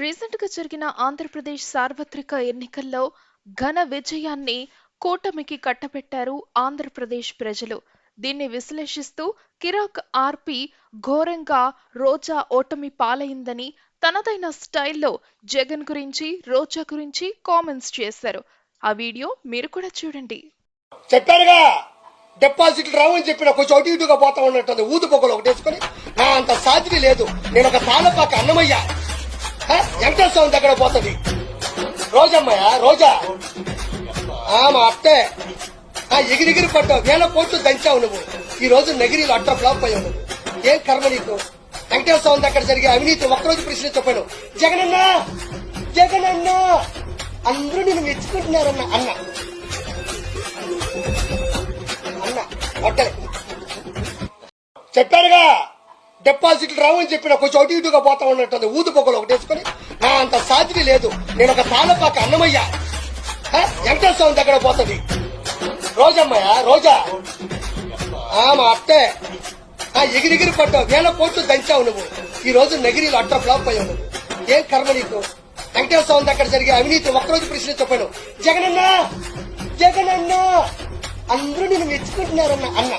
Recent గా జరిగిన ఆంధ్రప్రదేశ్ సార్వత్రిక ఎన్నికల్లో ఘన విజయాన్ని కూటమికి కట్టబెట్టారు ఆంధ్రప్రదేశ్ ప్రజలు. దీన్ని విశ్లేషిస్తూ కిరాక్ ఆర్పి ఘోరంగా రోజా ఓటమి పాలైందని తనదైన స్టైల్లో జగన్ గురించి, రోజా గురించి కామెంట్స్ చేశారు. ఆ వీడియో మీరు కూడా చూడండి. చెప్పారుగా డిపాజిట్లు రావని చెప్పిన కొంచెం అటు ఇటుగా పోతా ఉన్నట్టుంది. ఊదు పొగలు ఒకటి వేసుకొని నా అంత సాధ్రి లేదు. నేను ఒక తాళపాక అన్నమయ్య వెంకటేశ్వర స్వామి దగ్గర పోతుంది. రోజమ్మయ్య రోజా మా అత్తే ఎగిరిగిరి పడ్డావు. 1000 కోట్లు దంచావు నువ్వు. ఈ రోజు నగిరిలో అట్ట ఫ్లాప్ అయ్యావు నువ్వు. ఏం కర్మ నీకు? వెంకటేశ్వర స్వామి దగ్గర జరిగే అవినీతి ఒక్కరోజు ప్రశ్నించపోయాను. జగనన్నా జగనన్నా అందరూ నేను మెచ్చుకుంటున్నారన్న అన్న చెప్పారుగా డిపాజిట్లు రావని చెప్పిన కొంచెం అటు ఇటుగా పోతా ఉన్నట్టుంది. ఊదు పొగలు ఒకటి వేసుకొని నా అంత సాధ్రి లేదు. నేను ఒక తాళపాక అన్నమయ్య వెంకటేశ్వర స్వామి దగ్గర పోతుంది. రోజమ్మయ్య రోజా మా అత్తే ఎగిరిగిరి పడ్డావు. 1000 కోట్లు దంచావు నువ్వు. ఈ రోజు నగిరిలో అట్ట ఫ్లాప్ అయ్యావు నువ్వు. ఏం కర్మ నీకు? వెంకటేశ్వర స్వామి దగ్గర జరిగే అవినీతి ఒక్కరోజు ప్రశ్నించపోయాను. జగనన్నా జగనన్నా అందరూ నేను మెచ్చుకుంటున్నారన్న అన్న